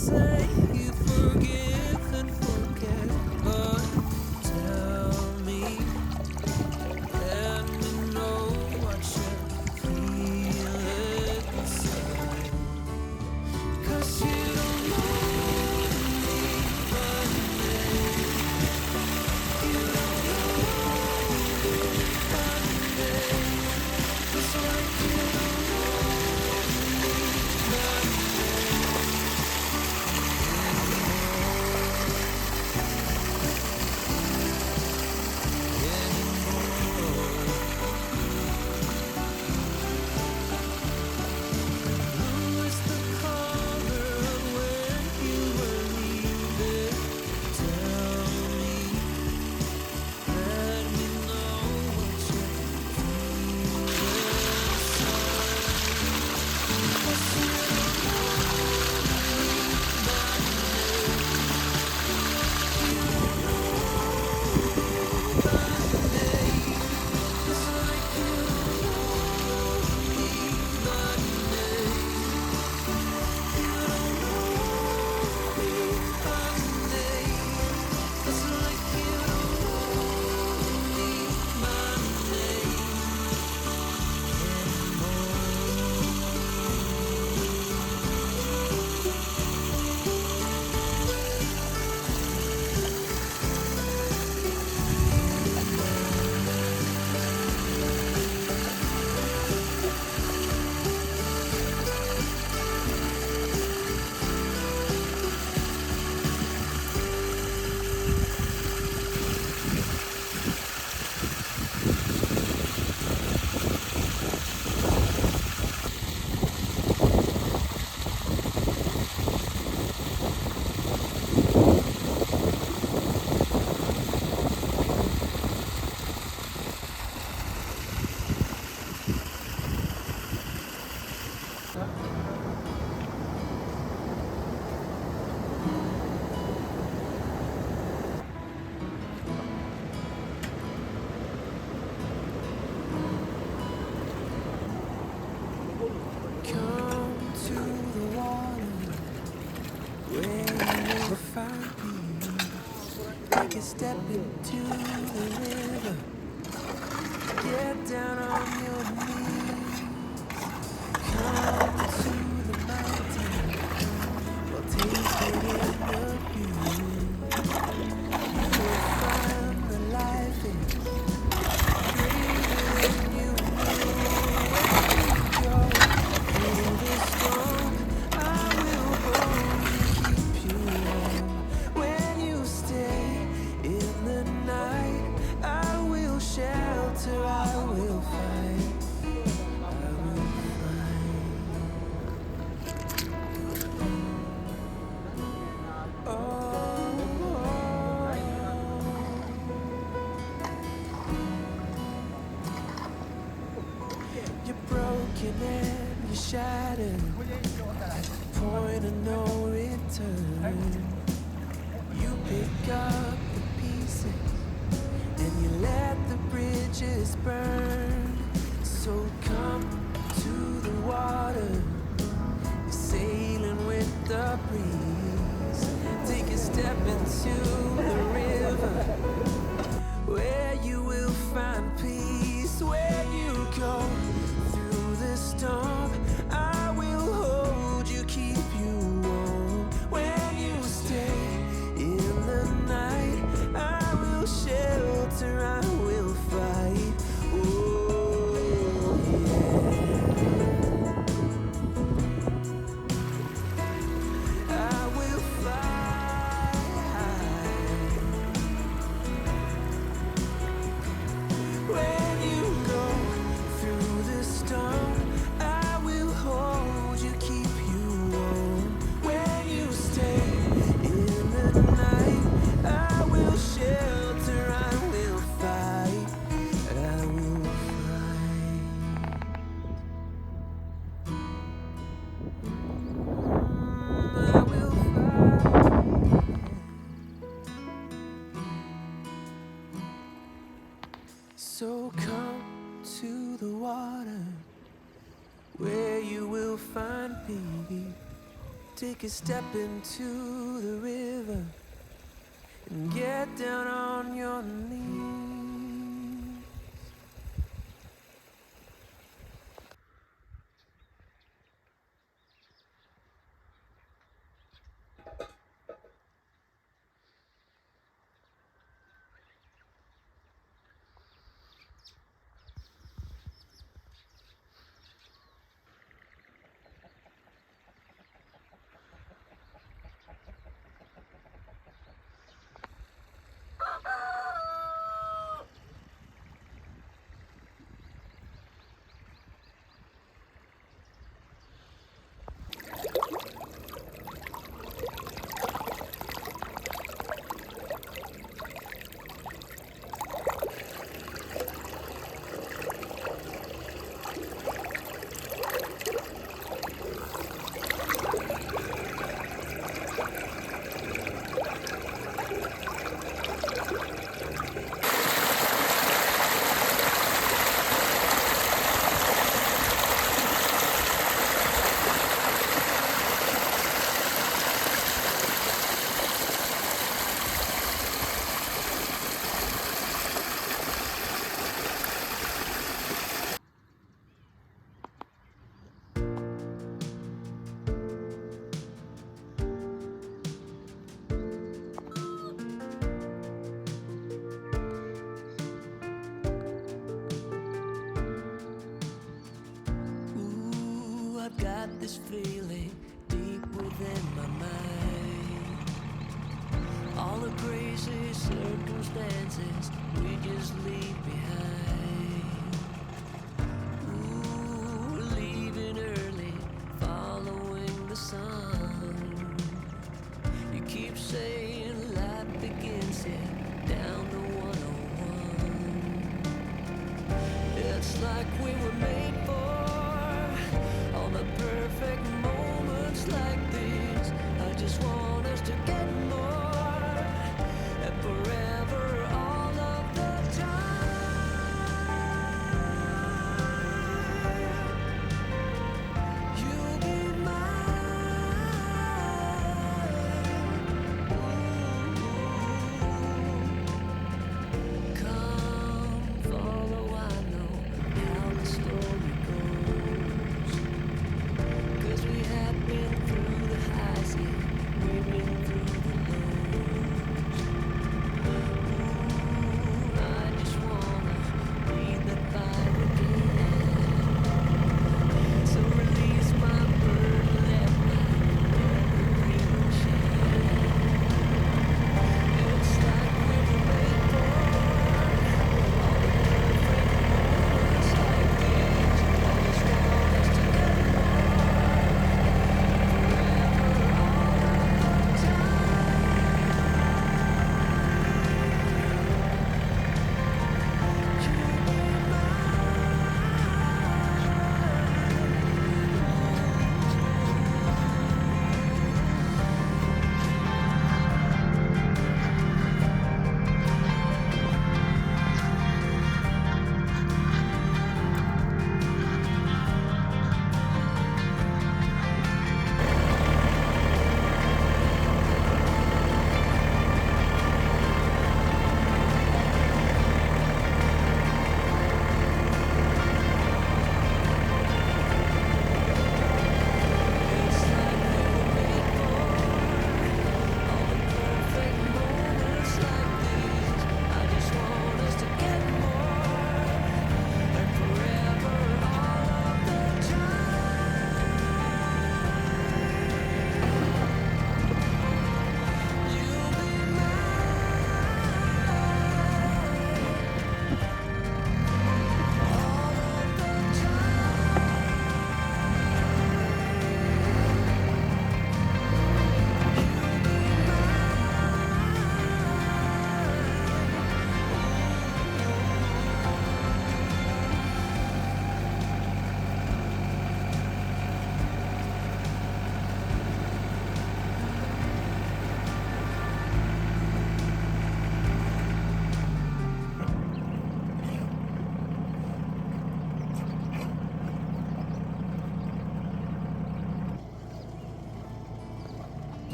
say you forgive and forget, but tell me, let me know what you're feeling inside. 'Cause you don't know me by name. You don't know me by name. Just like you don't know me by blue is the color of when you were leaving. Tell me, let me know what you're feeling inside. 'Cause you don't know me by name. You don't know me by name. Just like you don't know me by name. You don't know me by name. Just like you don't know me by name Come to the water where you will find peace. Take a step into the river. Get down on your knees. Come to the mountain. Well, taste it in the view. You will find the life is greater than you knew. Go through the storm. I will hold you, keep you warm. When you stay in the night, I will shelter, I will fight, I will fight. You're broken and you're shattered at the point of no return. You pick up the pieces and you let the bridges burn. So come to the water, you're sailing with the breeze. Take a step into the river where you will find peace. When you go through the storm, I will hold you, keep you warm. When you stay in the night, I will shelter, I will fight. Oh, yeah. I will fight. Take a step into the river and get down on your knees. Ooh, I've got this feeling deep within my mind. All the crazy circumstances we just leave behind. Ooh, leaving early, following the sun. You keep saying life begins here, down the 101. It's like we were made for all the perfect moments like these. I just want us to get more and forever, all of the time. You'll be mine. Ooh. Come follow, I know how the story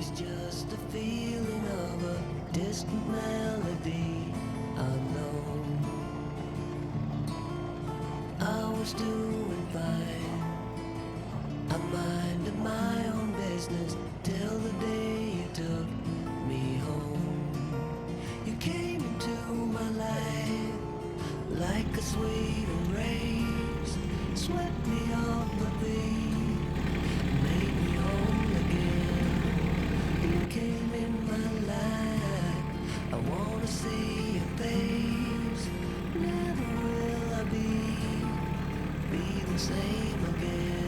It's just the feeling of a distant melody unknown. I was doing fine. I minded my own business till the day you took me home. You came into my life like a sweet embrace, swept me off my feet, made me whole again. You came in my life, I wanna see your face. Never will I be the same again.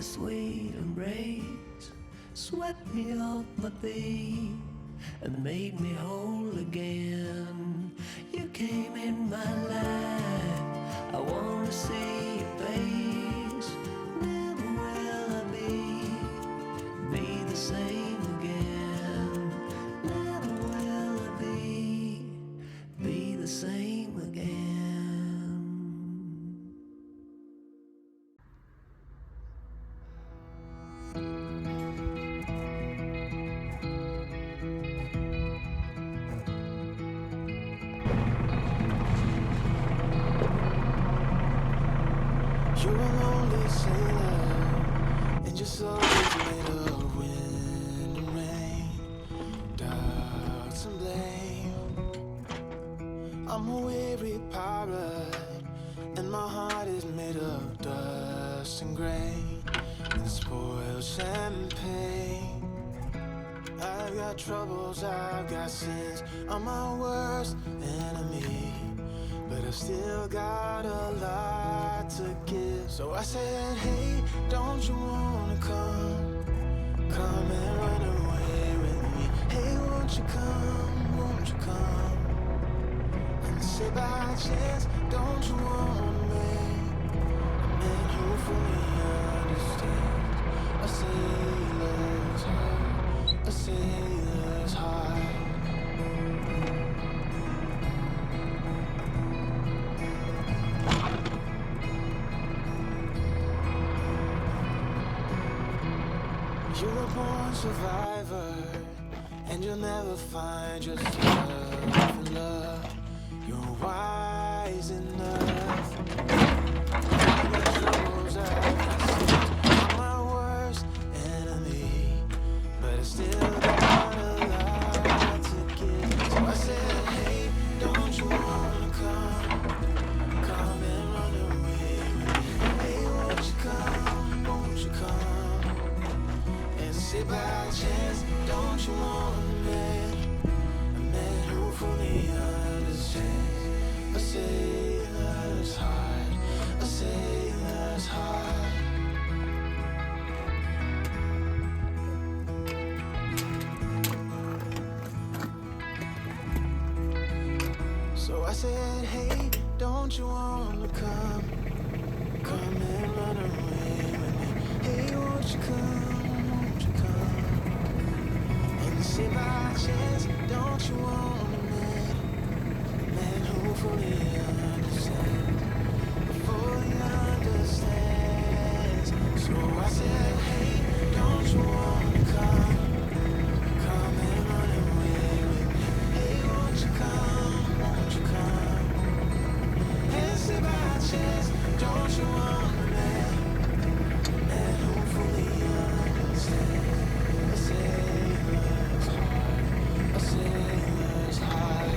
Sweet embrace swept me off my feet and made me whole again. You came in my life, I wanna see your face. Never will I be the same again. Never will I be the same again. You're a lonely sailor, and your soul is made of wind and rain, doubts and blame. I'm a weary pirate, and my heart is made of dust and grain, and spoiled champagne. I've got troubles, I've got sins, I'm my worst enemy, but I've still got a lot to give. So I said, hey, don't you wanna come and run away with me? Hey, won't you come and say by chance, don't you wanna make a man who fully understands a sailor's heart, a sailor's heart. You're a born survivor, and you'll never find yourself in love. You're wise enough. I've got troubles, I've got sins, I'm my worst enemy, but I still got a lot to give. So I said, hey, don't you wanna come and run away with me? Hey, won't you come? Say by chance, don't you want a man who fully understands a sailor's heart, a sailor's heart. So I said, hey, don't you wanna come and run away with me? Hey, won't you come? say by chance, don't you want it? Man, who fully understands, fully understands. So I said, hey, don't you wanna come and run away with me? Hey, won't you come and say by chance, don't you want it? Man, who fully understands, a sailor's heart.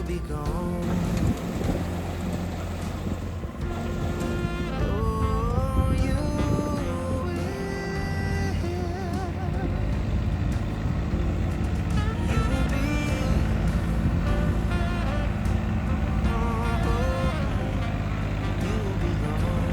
be gone. Oh, you will. You will be. You will be gone.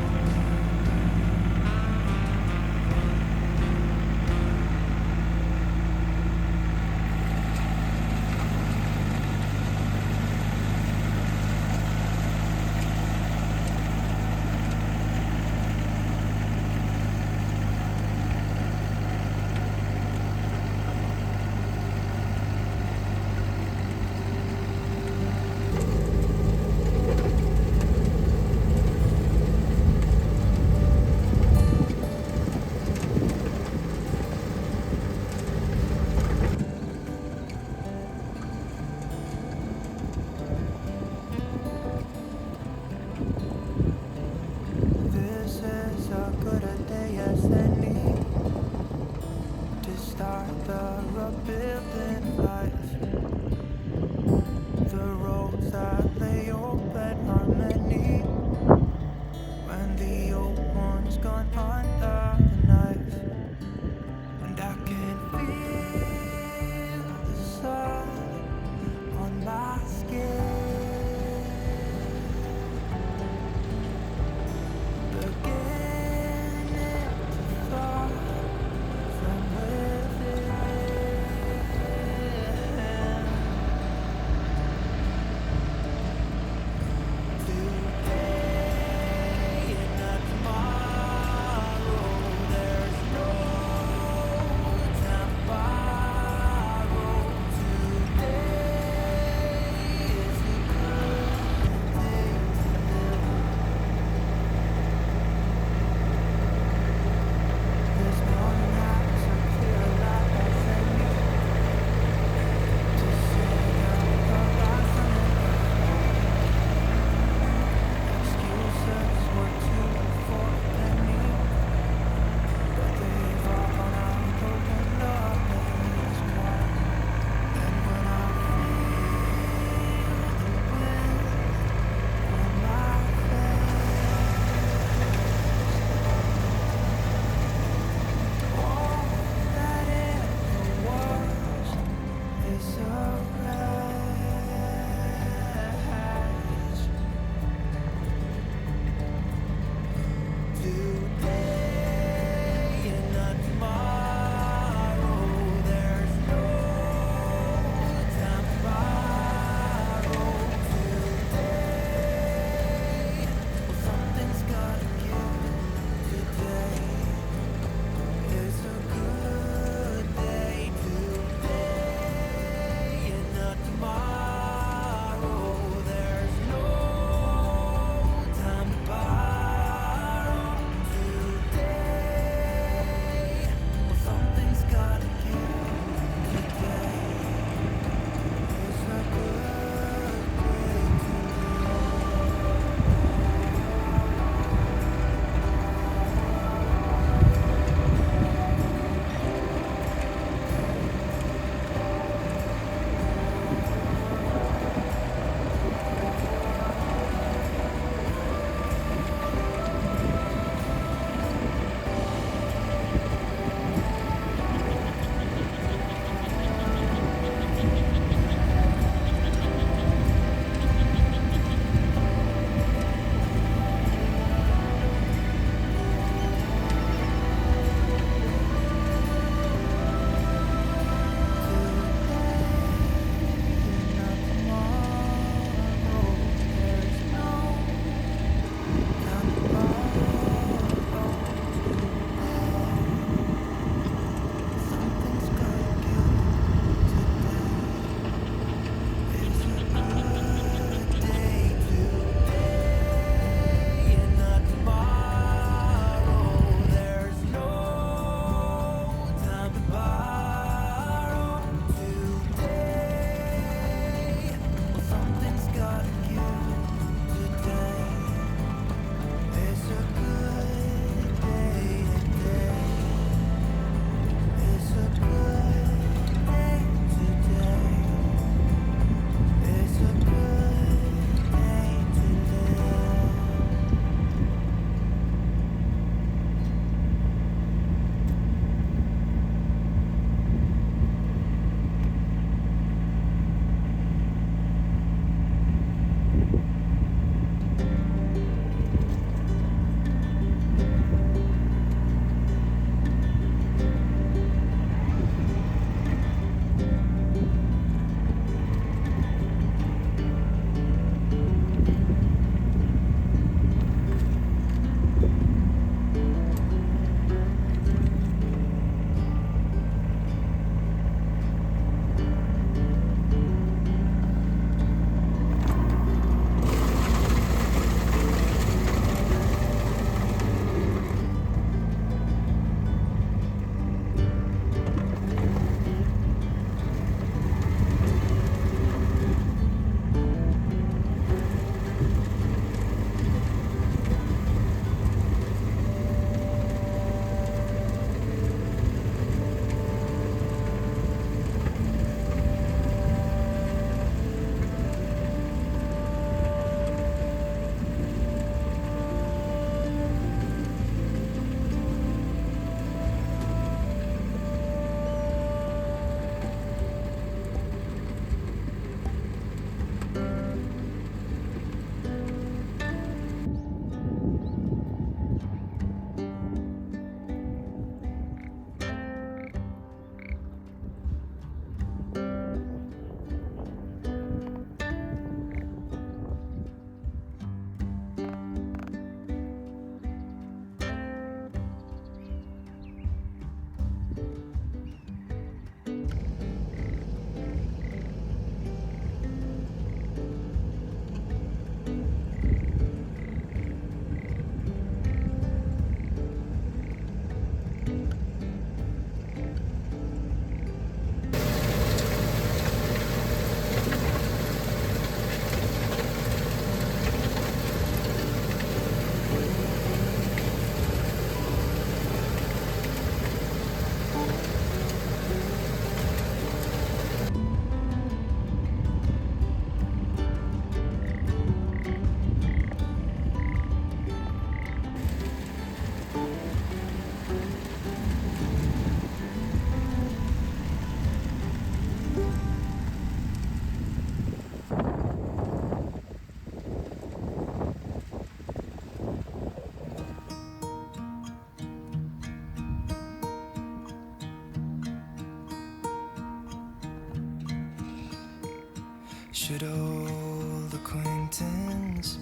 Should old acquaintance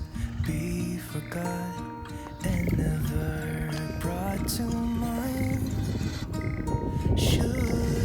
be forgot and never brought to mind? Should